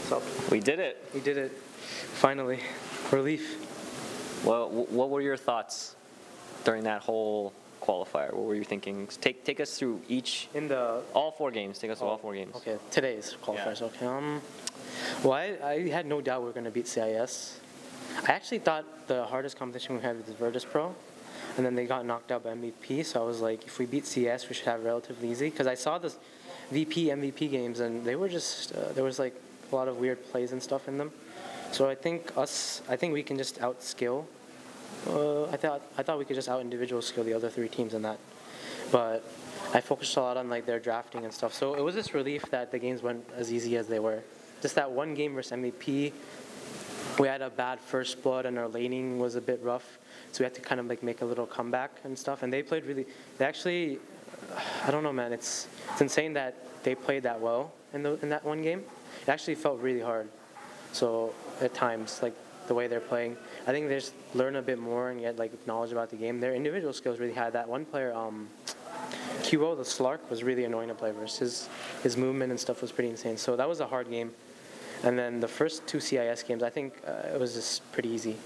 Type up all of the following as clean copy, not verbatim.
So We did it. we did it. Finally. Relief. Well, what were your thoughts during that whole qualifier? What were you thinking? Take us through all 4 games. Take us through all 4 games. Okay, today's qualifiers. Yeah. Okay. Well, I had no doubt we were going to beat CIS. I actually thought the hardest competition we had was Virtus Pro, and then they got knocked out by MVP. So I was like, if we beat CS, we should have relatively easy. Because I saw this VP MVP games, and they were just there was like a lot of weird plays and stuff in them. So I think we can just outskill. I thought we could just out individual skill the other 3 teams in that, but I focused a lot on like their drafting and stuff. So it was just relief that the games went as easy as they were. Just that one game versus MVP, we had a bad first blood and our laning was a bit rough, so we had to kind of like make a little comeback and stuff. And they played really. They actually, I don't know, man. It's insane that they played that well in that one game. It actually felt really hard. So at times, like the way they're playing, I think they just learn a bit more and get like knowledge about the game. Their individual skills really had that. One player, QO, the Slark, was really annoying to play versus. His movement and stuff was pretty insane. So that was a hard game. And then the first 2 CIS games, I think it was just pretty easy.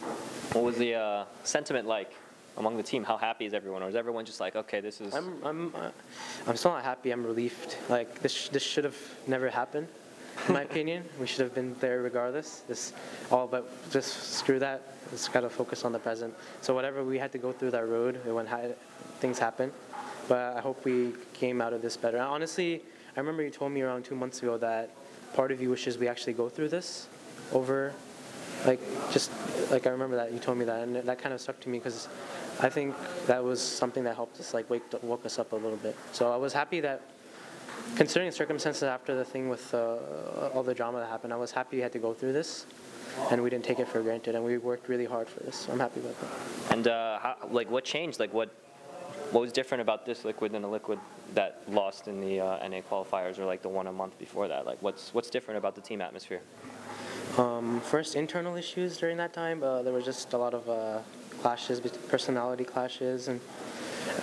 What was the sentiment like among the team? How happy is everyone? Or is everyone just like, okay, this is... I'm still not happy. I'm relieved. Like this should have never happened. In my opinion, we should have been there regardless. But just screw that. Just gotta focus on the present. So whatever we had to go through that road, things happen. But I hope we came out of this better. Honestly, I remember you told me around 2 months ago that part of you wishes we actually go through this over, I remember that you told me that, and that kind of stuck to me because I think that was something that helped us woke us up a little bit. So I was happy that, considering the circumstances after the thing with all the drama that happened, I was happy we had to go through this, and we didn't take it for granted, and we worked really hard for this. So I'm happy about that. And what changed? What was different about this liquid than the liquid that lost in the NA qualifiers, or like the one a month before that? Like what's different about the team atmosphere? First, internal issues during that time. There was just a lot of clashes, personality clashes, and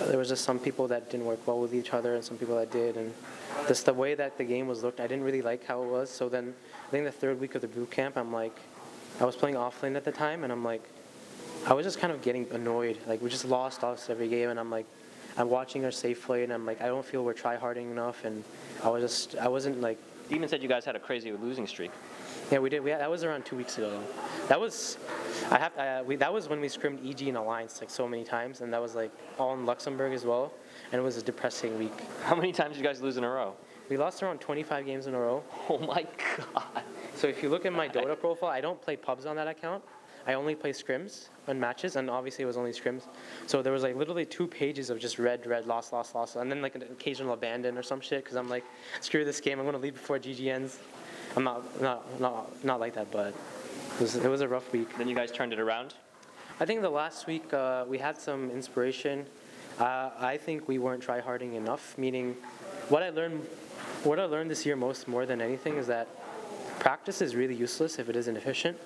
there was just some people that didn't work well with each other and some people that did, and just the way that the game was looked, I didn't really like how it was. So then I think the 3rd week of the boot camp, I was playing offlane at the time, and I was just kind of getting annoyed. Like we just lost every game, and I'm watching our safe play, and I'm like, I don't feel we're try-harding enough, and I wasn't like... Demon said you guys had a crazy losing streak. Yeah, we did. That was around 2 weeks ago. That was, that was when we scrimmed EG in Alliance like so many times, and that was like all in Luxembourg as well, and it was a depressing week. How many times did you guys lose in a row? We lost around 25 games in a row. Oh my god. So if you look at my Dota profile, I don't play pubs on that account. I only play scrims and matches, and obviously it was only scrims. So there was like literally 2 pages of just red, loss, and then like an occasional abandon or some shit, because I'm like, screw this game, I'm going to leave before GG ends. I'm not like that, but it was a rough week. Then you guys turned it around? I think the last week we had some inspiration. I think we weren't try-harding enough, meaning what I learned this year more than anything is that practice is really useless if it isn't efficient.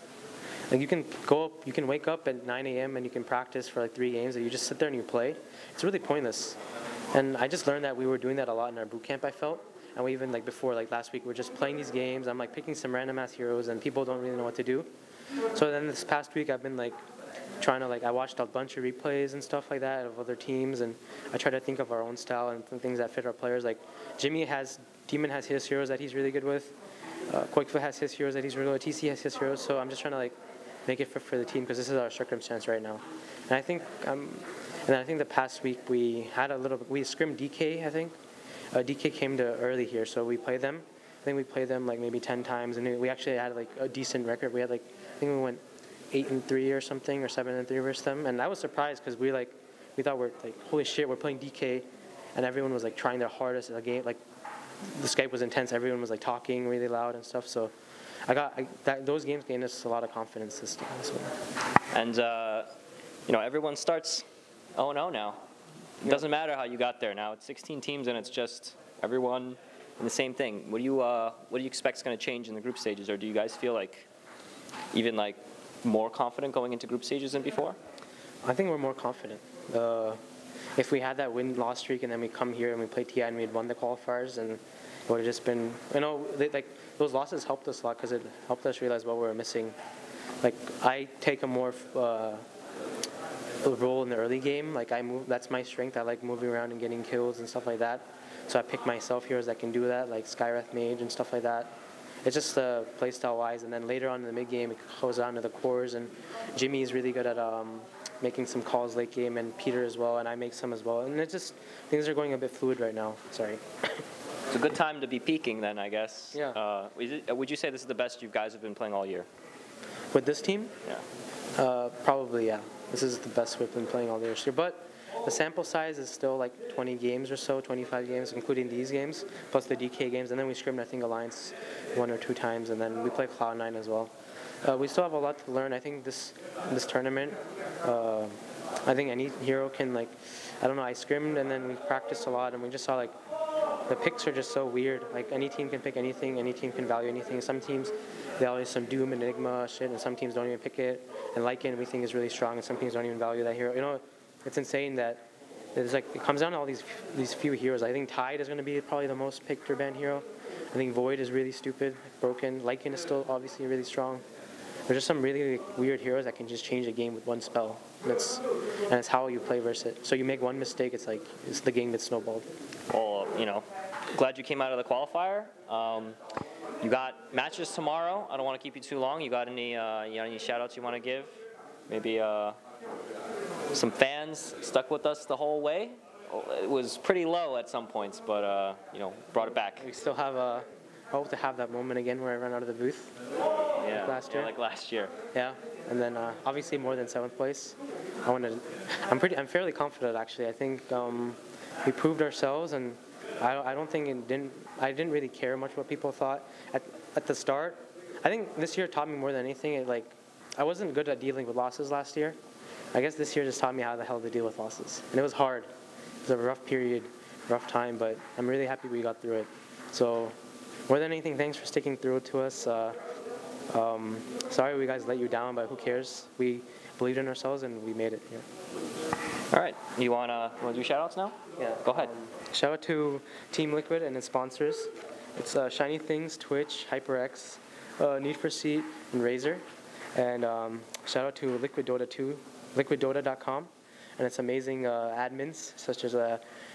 Like you can wake up at 9 a.m. and you can practice for like 3 games, and you just sit there and you play. It's really pointless. And I just learned that we were doing that a lot in our boot camp, I felt. And we even before last week, we're just playing these games. I'm picking some random ass heroes, and people don't really know what to do. So then this past week, I've been trying to I watched a bunch of replays and stuff like that of other teams, and I try to think of our own style and things that fit our players. Like Demon has his heroes that he's really good with. Qualifier has his heroes that he's really good with. TC has his heroes. So I'm just trying to make it fit for the team because this is our circumstance right now. And I think the past week we scrimmed DK. I think DK came to early here, so we played them. I think we played them maybe 10 times, and we actually had a decent record. We had I think we went 8-3 or something, or 7-3 versus them, and I was surprised because we thought we're holy shit, we're playing DK, and everyone was trying their hardest at the game. The Skype was intense. Everyone was talking really loud and stuff. So those games gained us a lot of confidence this time. So. And everyone starts 0-0 now. It doesn't matter how you got there now. It's 16 teams, and it's just everyone in the same thing. What do you expect is going to change in the group stages, or do you guys feel even more confident going into group stages than before? I think we're more confident. If we had that win-loss streak and then we come here and we play TI and we had won the qualifiers, and it would have just been, like those losses helped us a lot because it helped us realize what we were missing. Like I take a more role in the early game. Like that's my strength. I like moving around and getting kills and stuff like that. So I pick myself heroes that can do that, like Skywrath Mage and stuff like that. It's just playstyle wise, and then later on in the mid game it goes down to the cores, and Jimmy is really good at making some calls late game, and Peter as well, and I make some as well, and things are going a bit fluid right now. Sorry. It's a good time to be peaking then, I guess. Yeah. Would you say this is the best you guys have been playing all year? With this team? Yeah. Probably, yeah. This is the best we've been playing all year. But the sample size is still like 20 games or so, 25 games, including these games, plus the DK games. And then we scrimmed, I think, Alliance 1 or 2 times, and then we play Cloud9 as well. We still have a lot to learn. I think this tournament, I think any hero can, like, I don't know, I scrimmed and then we practiced a lot, and we just saw, like, the picks are just so weird. Like, any team can pick anything, any team can value anything. Some teams, they always some Doom, Enigma shit, and some teams don't even pick it. And Lycan, we think, is really strong, and some teams don't even value that hero. You know, it's insane that there's like, it comes down to all these few heroes. I think Tide is going to be probably the most picked or banned hero. I think Void is really stupid, broken. Lycan is still obviously really strong. There's just some really weird heroes that can just change a game with one spell. And it's how you play versus it. So you make one mistake, it's like it's the game that's snowballed. Well, you know, glad you came out of the qualifier. You got matches tomorrow. I don't want to keep you too long. You got any shout outs you want to give? Maybe some fans stuck with us the whole way. It was pretty low at some points, but brought it back. We still have I hope to have that moment again where I ran out of the booth. Yeah, like last year. Yeah. Yeah, and then obviously more than 7th place. I'm fairly confident actually. I think we proved ourselves, and I didn't really care much what people thought at the start. I think this year taught me more than anything. I wasn't good at dealing with losses last year. I guess this year just taught me how the hell to deal with losses, and it was hard. It was a rough period, rough time, but I'm really happy we got through it. So more than anything, thanks for sticking through it to us. Sorry we guys let you down, but who cares? We believed in ourselves and we made it. Yeah. All right. You wanna do shout outs now? Yeah. Go ahead. Shout out to Team Liquid and its sponsors. It's Shiny Things, Twitch, HyperX, Need for Seat, and Razer. And shout out to Liquid Dota 2, liquiddota.com, and its amazing admins such as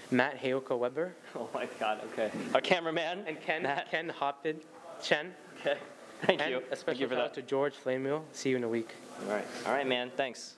Matt Heyoka Weber. Oh my God. Okay. Our cameraman and Ken Hopted, Chen. Okay. Thank and you. A special shout out to George Flamewheel. See you in a week. All right. All right, man. Thanks.